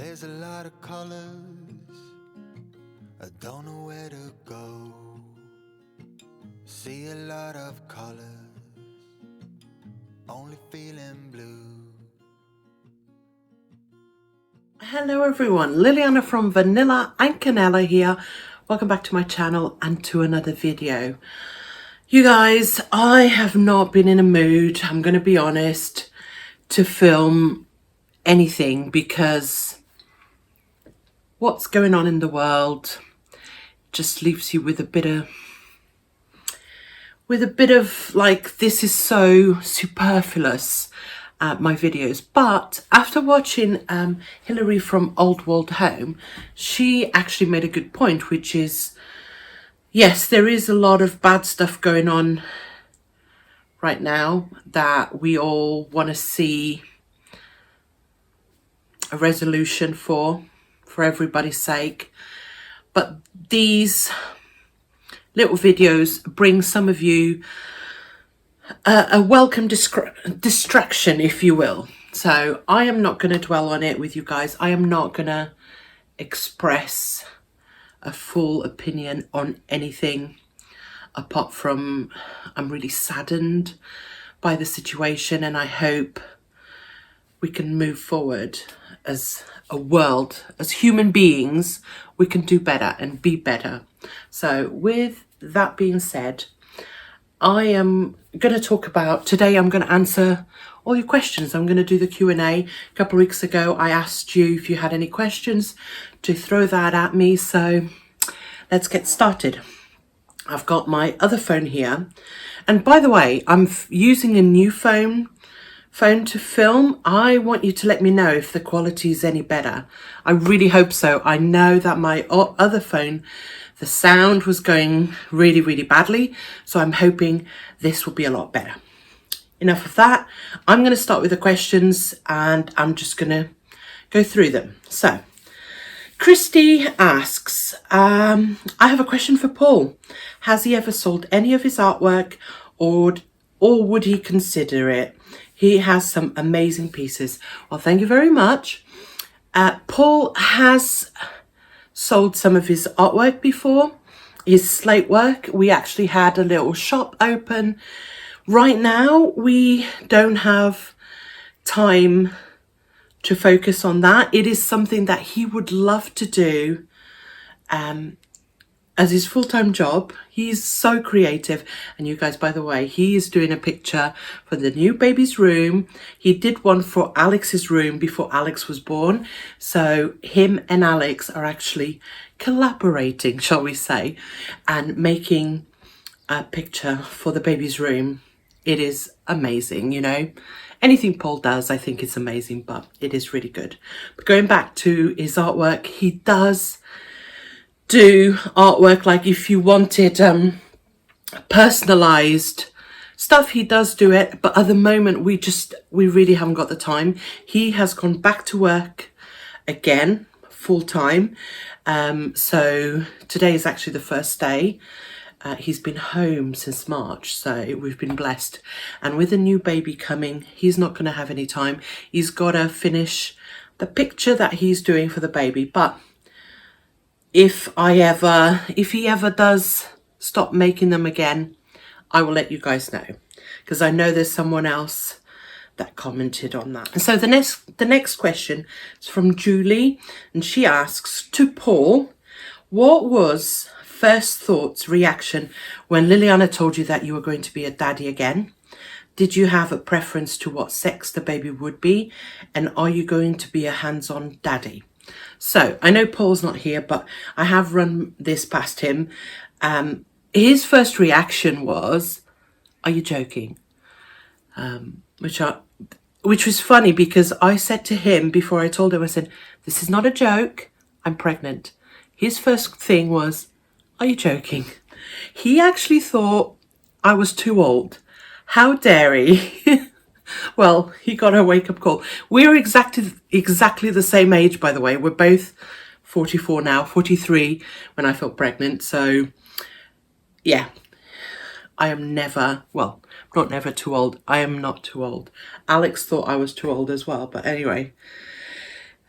There's a lot of colors, I don't know where to go. See a lot of colors, only feeling blue. Hello everyone, Liliana from Vanilla and Canela here. Welcome back to my channel and to another video. You guys, I have not been in a mood, I'm going to be honest, to film anything because what's going on in the world just leaves you with a bit of like, this is so superfluous, my videos. But after watching Hilary from Old World Home, she actually made a good point, which is, yes, there is a lot of bad stuff going on right now that we all want to see a resolution for everybody's sake. But these little videos bring some of you a welcome distraction, if you will. So I am not going to dwell on it with you guys. I am not going to express a full opinion on anything apart from I'm really saddened by the situation, and I hope we can move forward as a world, as human beings. We can do better and be better. So with that being said, I am going to talk about, today I'm going to answer all your questions. I'm going to do the Q&A. A couple of weeks ago, I asked you if you had any questions to throw that at me. So let's get started. I've got my other phone here. And by the way, I'm using a new phone to film. I want you to let me know if the quality is any better. I really hope so. I know that my other phone, the sound was going really, really badly. So I'm hoping this will be a lot better. Enough of that. I'm going to start with the questions and I'm just going to go through them. So Christy asks, I have a question for Paul. Has he ever sold any of his artwork or would he consider it? He has some amazing pieces. Well, thank you very much. Paul has sold some of his artwork before, his slate work. We actually had a little shop open. Right now, we don't have time to focus on that. It is something that he would love to do as his full-time job. He's so creative. And you guys, by the way, he is doing a picture for the new baby's room. He did one for Alex's room before Alex was born. So him and Alex are actually collaborating, shall we say, and making a picture for the baby's room. It is amazing, you know. Anything Paul does, I think it's amazing, but it is really good. But going back to his artwork, he does do artwork, like if you wanted personalized stuff, he does do it, but at the moment we really haven't got the time. He has gone back to work again full-time, so today is actually the first day. He's been home since March, so we've been blessed, and with a new baby coming, he's not going to have any time. He's got to finish the picture that he's doing for the baby. But if he ever does stop making them again, I will let you guys know, because I know there's someone else that commented on that. And so the next question is from Julie, and she asks, to Paul, what was first thoughts, reaction when Liliana told you that you were going to be a daddy again? Did you have a preference to what sex the baby would be? And are you going to be a hands-on daddy? So I know Paul's not here, but I have run this past him. His first reaction was, are you joking? Which was funny, because I said to him before I told him, I said, this is not a joke, I'm pregnant. His first thing was, are you joking? He actually thought I was too old. How dare he? Well, he got a wake-up call. We're exactly the same age, by the way. We're both 44 now, 43 when I felt pregnant. So, yeah, I am never, well, not never too old. I am not too old. Alex thought I was too old as well. But anyway,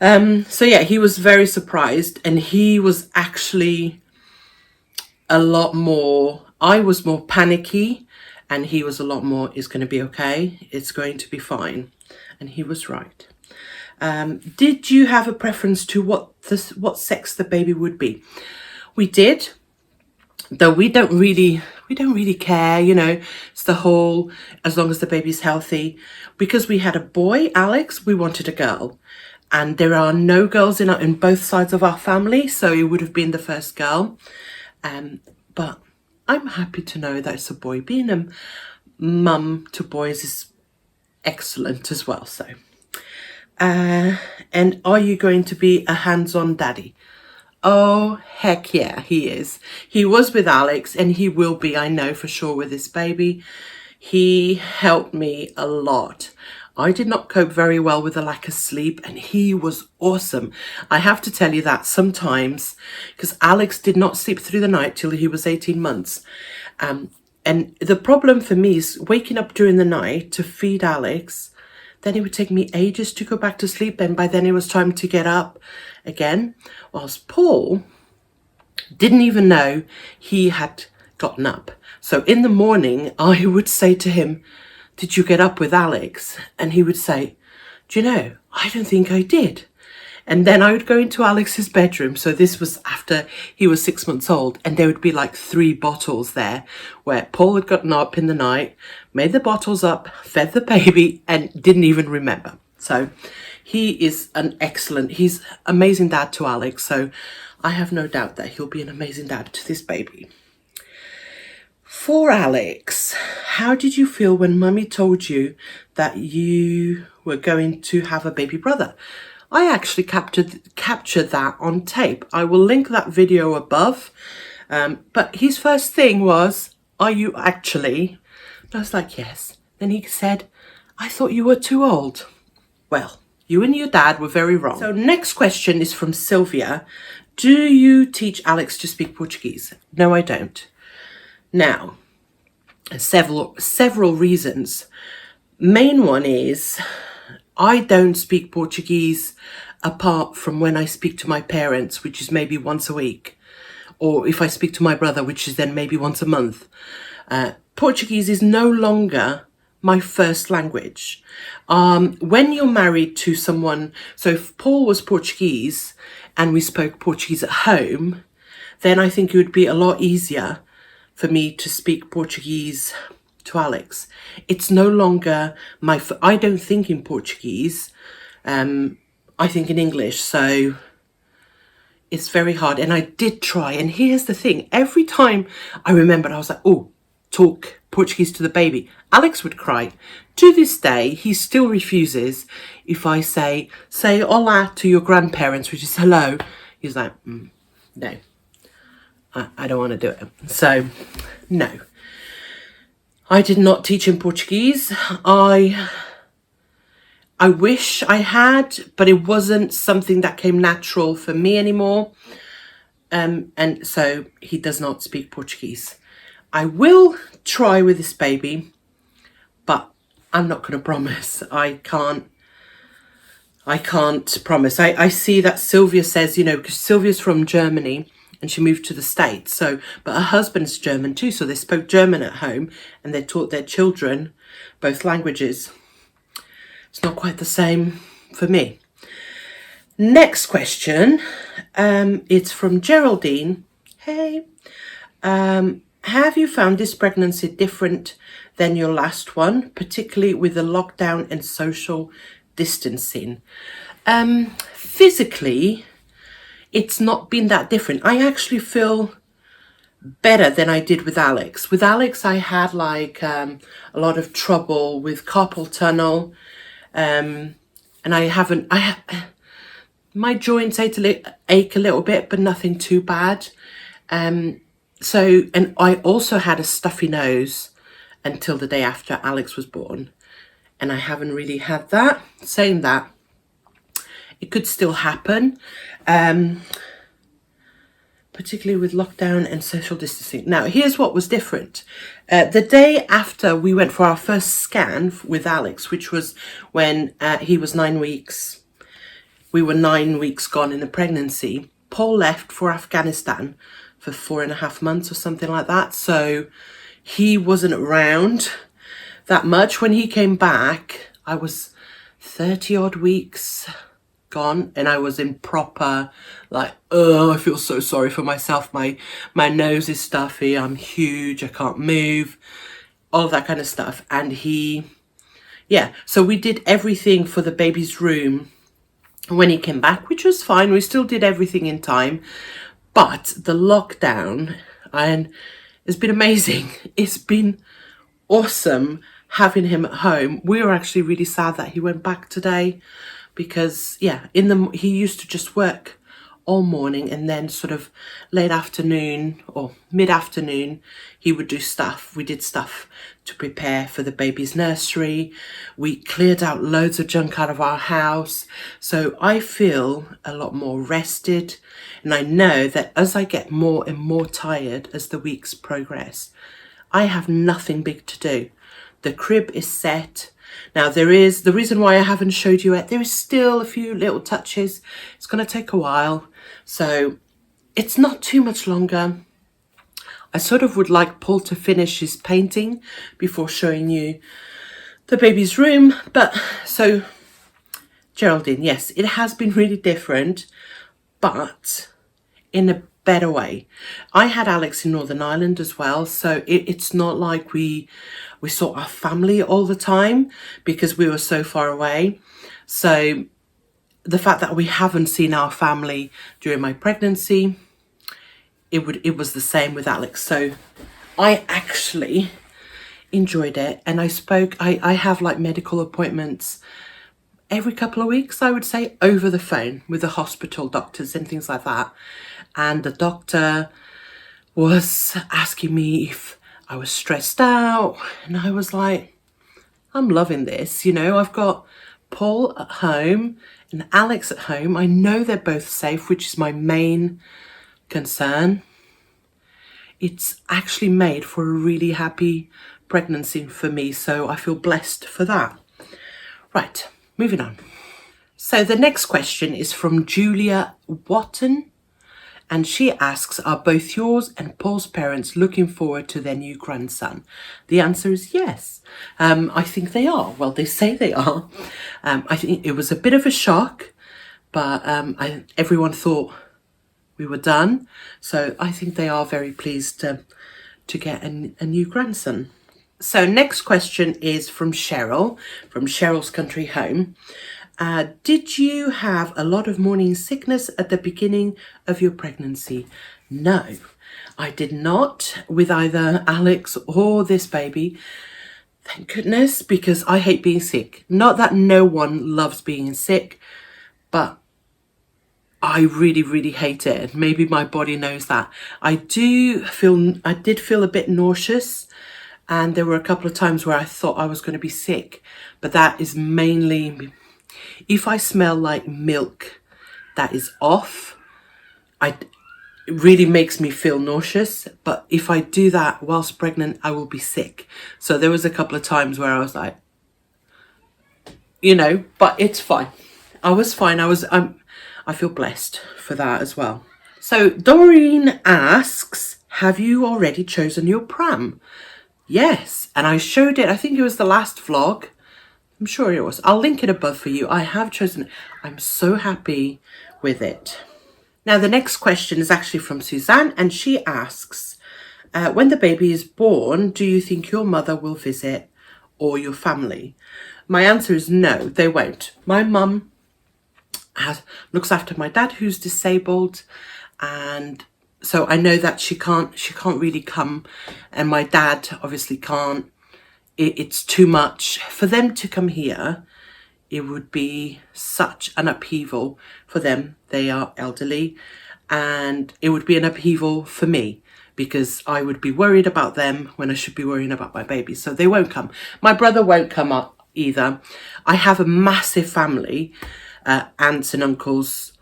So yeah, he was very surprised, and he was actually a lot more, I was more panicky, and he was a lot more, it's going to be okay, it's going to be fine. And he was right. Did you have a preference to what sex the baby would be? We did, though we don't really care, you know. It's the whole, as long as the baby's healthy. Because we had a boy, Alex, we wanted a girl. And there are no girls in both sides of our family, so it would have been the first girl. But I'm happy to know that it's a boy. Being a mum to boys is excellent as well. So, and are you going to be a hands-on daddy? Oh, heck yeah, he is. He was with Alex, and he will be, I know for sure, with this baby. He helped me a lot. I did not cope very well with the lack of sleep, and he was awesome. I have to tell you that sometimes, because Alex did not sleep through the night till he was 18 months. And the problem for me is waking up during the night to feed Alex. Then it would take me ages to go back to sleep, and by then it was time to get up again. Whilst Paul didn't even know he had gotten up. So in the morning, I would say to him, did you get up with Alex? And he would say, do you know, I don't think I did. And then I would go into Alex's bedroom. So this was after he was 6 months old. And there would be like 3 bottles there where Paul had gotten up in the night, made the bottles up, fed the baby, and didn't even remember. So he is he's amazing dad to Alex. So I have no doubt that he'll be an amazing dad to this baby. For Alex, how did you feel when Mummy told you that you were going to have a baby brother? I actually captured that on tape. I will link that video above. But his first thing was, are you actually? And I was like, yes. Then he said, I thought you were too old. Well, you and your dad were very wrong. So next question is from Sylvia. Do you teach Alex to speak Portuguese? No, I don't. Now, several reasons. Main one is I don't speak Portuguese apart from when I speak to my parents, which is maybe once a week, or if I speak to my brother, which is then maybe once a month. Portuguese is no longer my first language. When you're married to someone, so if Paul was Portuguese and we spoke Portuguese at home, then I think it would be a lot easier for me to speak Portuguese to Alex. It's no longer I don't think in Portuguese. I think in English. So it's very hard. And I did try. And here's the thing. Every time I remembered, I was like, oh, talk Portuguese to the baby. Alex would cry. To this day, he still refuses. If I say hola to your grandparents, which is hello, he's like, no. I don't want to do it. So, no. I did not teach him Portuguese. I wish I had, but it wasn't something that came natural for me anymore. And so he does not speak Portuguese. I will try with this baby, but I'm not going to promise. I can't promise. I see that Sylvia says, you know, because Sylvia's from Germany, and she moved to the States. So, but her husband's German too. So they spoke German at home and they taught their children both languages. It's not quite the same for me. Next question. It's from Geraldine. Hey. Have you found this pregnancy different than your last one, particularly with the lockdown and social distancing? Physically, it's not been that different. I actually feel better than I did with Alex. With Alex, I had like a lot of trouble with carpal tunnel. And my joints ache a little bit, but nothing too bad. And I also had a stuffy nose until the day after Alex was born. And I haven't really had that. Saying that, it could still happen, particularly with lockdown and social distancing. Now, here's what was different. The day after we went for our first scan with Alex, which was when he was 9 weeks, we were 9 weeks gone in the pregnancy, Paul left for Afghanistan for 4.5 months or something like that. So he wasn't around that much. When he came back, I was 30 odd weeks gone, and I was in proper, like, oh, I feel so sorry for myself. My nose is stuffy, I'm huge, I can't move, all that kind of stuff. And so we did everything for the baby's room when he came back, which was fine. We still did everything in time, but the lockdown, and it's been amazing. It's been awesome having him at home. We were actually really sad that he went back today, because he used to just work all morning, and then sort of late afternoon or mid-afternoon he would do stuff. We did stuff to prepare for the baby's nursery. We cleared out loads of junk out of our house. So I feel a lot more rested, and I know that as I get more and more tired as the weeks progress, I have nothing big to do. The crib is set. Now, there is, the reason why I haven't showed you it, there is still a few little touches. It's going to take a while. So it's not too much longer. I sort of would like Paul to finish his painting before showing you the baby's room. But so, Geraldine, yes, it has been really different, but in a better way. I had Alex in Northern Ireland as well, so it's not like we saw our family all the time because we were so far away. So the fact that we haven't seen our family during my pregnancy, it was the same with Alex. So I actually enjoyed it, and I have like medical appointments every couple of weeks, I would say, over the phone with the hospital doctors and things like that. And the doctor was asking me if I was stressed out, and I was like, I'm loving this. I've got Paul at home and Alex at home. I know they're both safe, which is my main concern. It's actually made for a really happy pregnancy for me, so I feel blessed for that. Right, moving on. So the next question is from Julia Watton. And she asks, are both yours and Paul's parents looking forward to their new grandson? The answer is yes. I think they are. Well, they say they are. I think it was a bit of a shock, but everyone thought we were done. So I think they are very pleased to get a new grandson. So next question is from Cheryl, from Cheryl's Country Home. Did you have a lot of morning sickness at the beginning of your pregnancy? No, I did not with either Alex or this baby. Thank goodness, because I hate being sick. Not that no one loves being sick, but I really, really hate it. Maybe my body knows that. I did feel a bit nauseous, and there were a couple of times where I thought I was going to be sick, but that is mainly if I smell like milk that is off. It really makes me feel nauseous, but if I do that whilst pregnant, I will be sick. So there was a couple of times where I was like, but it's fine. I was fine. I feel blessed for that as well. So Doreen asks, have you already chosen your pram? Yes, and I showed it, I think it was the last vlog. I'm sure it was. I'll link it above for you. I have chosen it. I'm so happy with it. Now, the next question is actually from Suzanne, and she asks, when the baby is born, do you think your mother will visit or your family? My answer is no, they won't. My mum looks after my dad, who's disabled, and so I know that she can't really come, and my dad obviously can't. It's too much for them to come here. It would be such an upheaval for them. They are elderly, and it would be an upheaval for me because I would be worried about them when I should be worrying about my baby. So they won't come. My brother won't come up either. I have a massive family, aunts and uncles,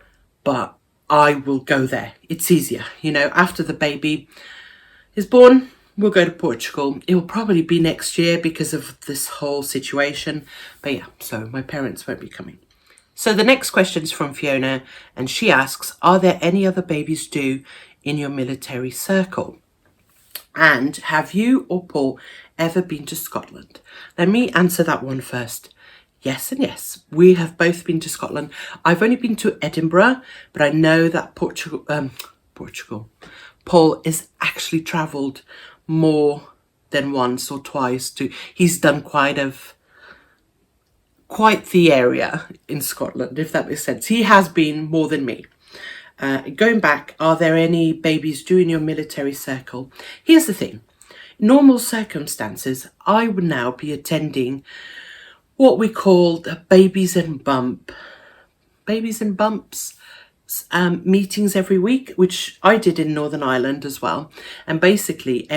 but I will go there. It's easier, after the baby is born. We'll go to Portugal. It will probably be next year because of this whole situation. But yeah, so my parents won't be coming. So the next question is from Fiona, and she asks, are there any other babies due in your military circle? And have you or Paul ever been to Scotland? Let me answer that one first. Yes and yes. We have both been to Scotland. I've only been to Edinburgh, but I know that Portugal, Paul has actually travelled more than once or twice to. He's done quite the area in Scotland, if that makes sense. He has been more than me. Going back, are there any babies due in your military circle? Here's the thing. In normal circumstances, I would now be attending what we call the babies and bumps meetings every week, which I did in Northern Ireland as well. And basically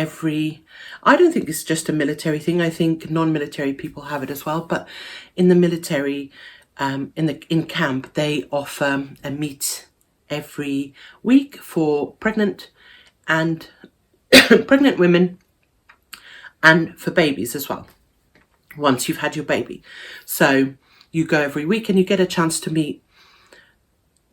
I don't think it's just a military thing. I think non-military people have it as well. But in the military, in camp, they offer a meet every week for pregnant women and for babies as well, once you've had your baby. So you go every week and you get a chance to meet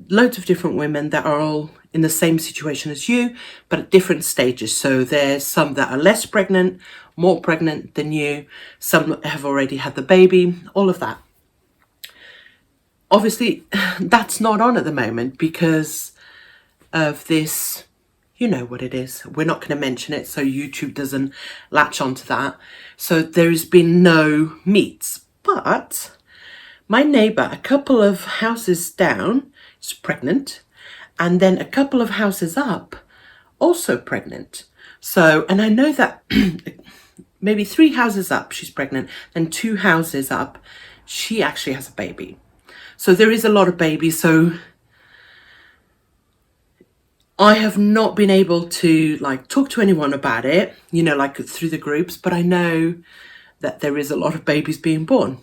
loads of different women that are all in the same situation as you, but at different stages. So there's some that are less pregnant, more pregnant than you, some have already had the baby, all of that. Obviously, that's not on at the moment because of this, you know what it is. We're not going to mention it so YouTube doesn't latch onto that. So there's been no meets. But my neighbour, a couple of houses down, is pregnant. And then a couple of houses up, also pregnant. So, and I know that maybe 3 houses up, she's pregnant. Then 2 houses up, she actually has a baby. So there is a lot of babies. So I have not been able to talk to anyone about it, through the groups, but I know that there is a lot of babies being born.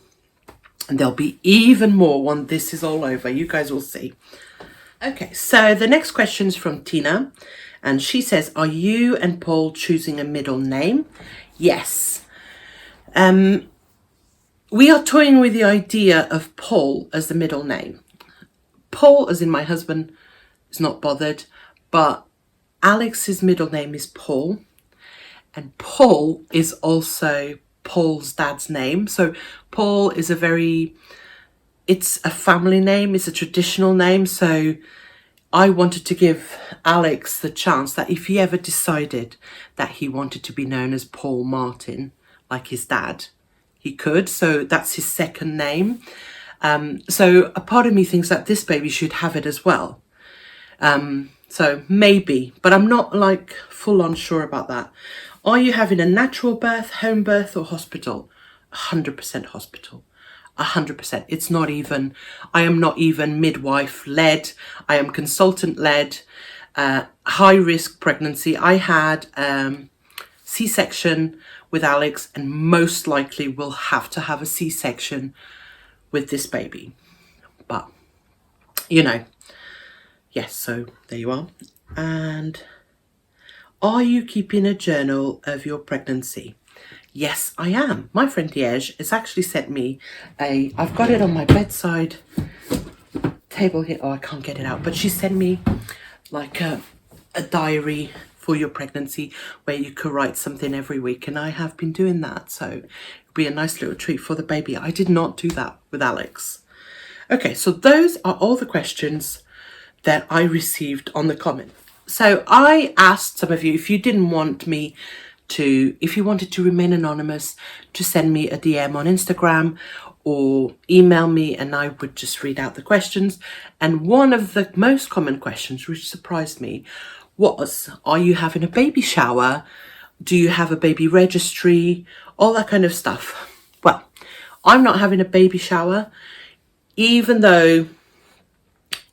And there'll be even more when this is all over. You guys will see. Okay, so the next question is from Tina. And she says, are you and Paul choosing a middle name? Yes. We are toying with the idea of Paul as the middle name. Paul, as in my husband, is not bothered. But Alex's middle name is Paul. And Paul is also Paul's dad's name. So Paul is it's a family name. It's a traditional name. So I wanted to give Alex the chance that if he ever decided that he wanted to be known as Paul Martin, like his dad, he could. So that's his second name. So a part of me thinks that this baby should have it as well. So maybe, but I'm not full on sure about that. Are you having a natural birth, home birth or hospital? 100% hospital. 100%. It's not even, I am not even midwife led. I am consultant led, high risk pregnancy. I had C-section with Alex and most likely will have to have a C-section with this baby. But, yes, so there you are. And are you keeping a journal of your pregnancy? Yes, I am. My friend Liege has actually sent me I've got it on my bedside table here. Oh, I can't get it out. But she sent me a diary for your pregnancy where you could write something every week. And I have been doing that. So it'll be a nice little treat for the baby. I did not do that with Alex. Okay, so those are all the questions that I received on the comment. So I asked some of you if you didn't want me to, if you wanted to remain anonymous, to send me a DM on Instagram or email me and I would just read out the questions. And one of the most common questions, which surprised me, was, are you having a baby shower? Do you have a baby registry? All that kind of stuff. Well, I'm not having a baby shower, even though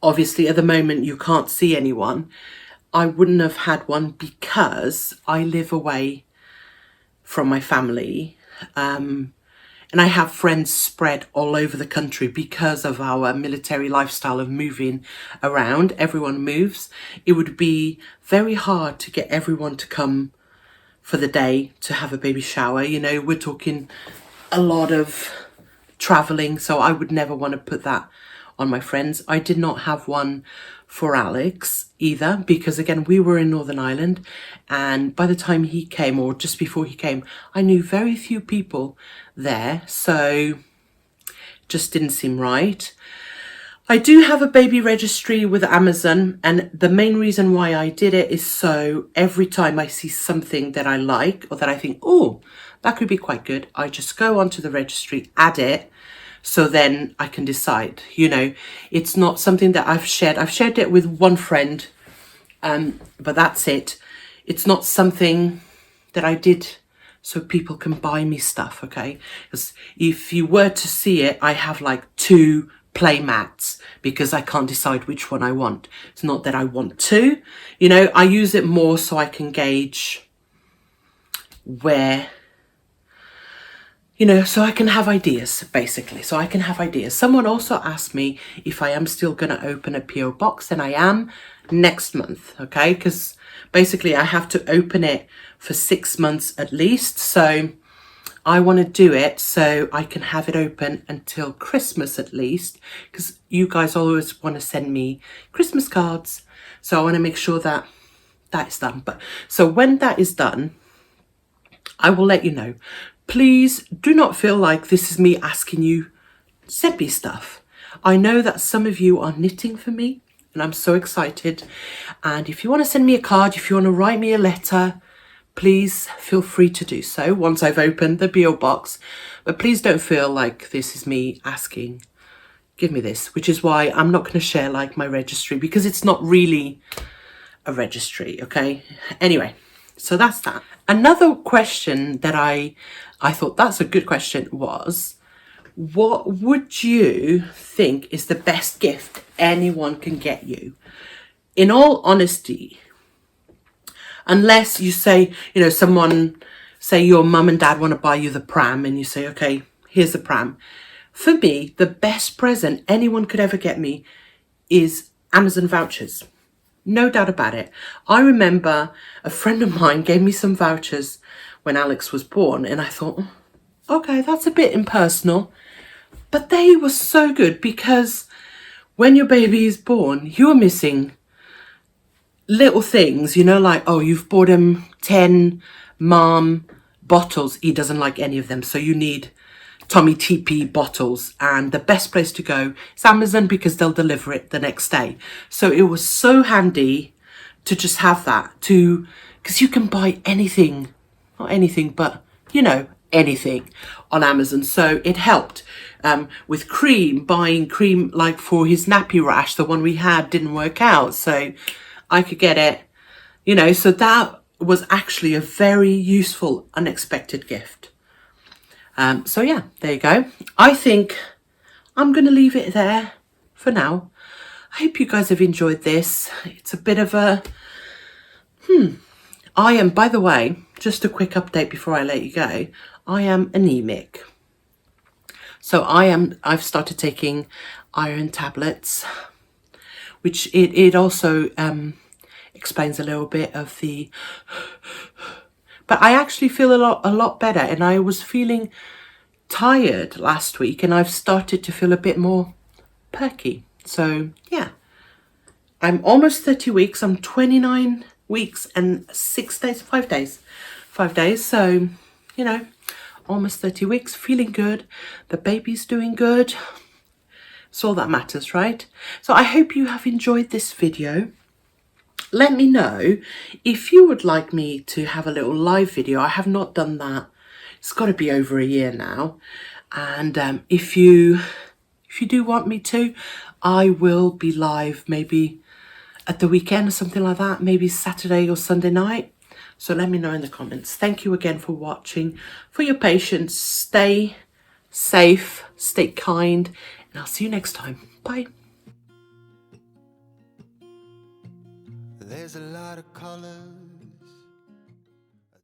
obviously at the moment you can't see anyone. I wouldn't have had one because I live away from my family. And I have friends spread all over the country because of our military lifestyle of moving around. Everyone moves. It would be very hard to get everyone to come for the day to have a baby shower. We're talking a lot of traveling, so I would never want to put that on my friends. I did not have one for Alex either, because again, we were in Northern Ireland, and by the time he came, or just before he came, I knew very few people there, so just didn't seem right. I do have a baby registry with Amazon, and the main reason why I did it is so every time I see something that I like or that I think, oh, that could be quite good, I just go onto the registry, add it, so then I can decide. You know, it's not something that I've shared. I've shared it with one friend, but that's it. It's not something that I did so people can buy me stuff, okay? Because if you were to see it, I have like 2 play mats because I can't decide which one I want. It's not that I want to, you know, I use it more so I can gauge where, you know, so I can have ideas, basically. So I can have ideas. Someone also asked me if I am still going to open a PO box, and I am next month, okay? Because basically I have to open it for 6 months at least. So I want to do it so I can have it open until Christmas at least, because you guys always want to send me Christmas cards. So I want to make sure that that is done. But so when that is done, I will let you know. Please do not feel like this is me asking you, send me stuff. I know that some of you are knitting for me, and I'm so excited. And if you want to send me a card, if you want to write me a letter, please feel free to do so once I've opened the PO box. But please don't feel like this is me asking, give me this, which is why I'm not going to share like my registry, because it's not really a registry, okay? Anyway, so that's that. Another question that I thought that's a good question was, what would you think is the best gift anyone can get you? In all honesty, unless you say, you know, someone, say your mum and dad want to buy you the pram, and you say, okay, here's the pram. For me, the best present anyone could ever get me is Amazon vouchers. No doubt about it. I remember a friend of mine gave me some vouchers when Alex was born, and I thought, okay, that's a bit impersonal. But they were so good, because when your baby is born, you're missing little things, you know, like, oh, you've bought him 10 mom bottles. He doesn't like any of them, so you need Tommy TP bottles, and the best place to go is Amazon, because they'll deliver it the next day. So it was so handy to just have that, to, because you can buy anything, not anything, but you know, anything on Amazon. So it helped with cream, buying cream like for his nappy rash. The one we had didn't work out, so I could get it, you know. So that was actually a very useful, unexpected gift. So yeah, there you go. I think I'm going to leave it there for now. I hope you guys have enjoyed this. It's a bit of a, I am, by the way, just a quick update before I let you go. I am anemic. So I've started taking iron tablets, which it also explains a little bit of the, but I actually feel a lot better, and I was feeling tired last week, and I've started to feel a bit more perky. So yeah, I'm almost 30 weeks. I'm 29 weeks and 6 days, 5 days. So, you know, almost 30 weeks, feeling good. The baby's doing good. It's all that matters, right? So I hope you have enjoyed this video. Let me know if you would like me to have a little live video. I have not done that. It's got to be over a year now. And if you do want me to, I will be live maybe at the weekend or something like that. Maybe Saturday or Sunday night. So let me know in the comments. Thank you again for watching, for your patience. Stay safe, stay kind, and I'll see you next time. Bye. There's a lot of colors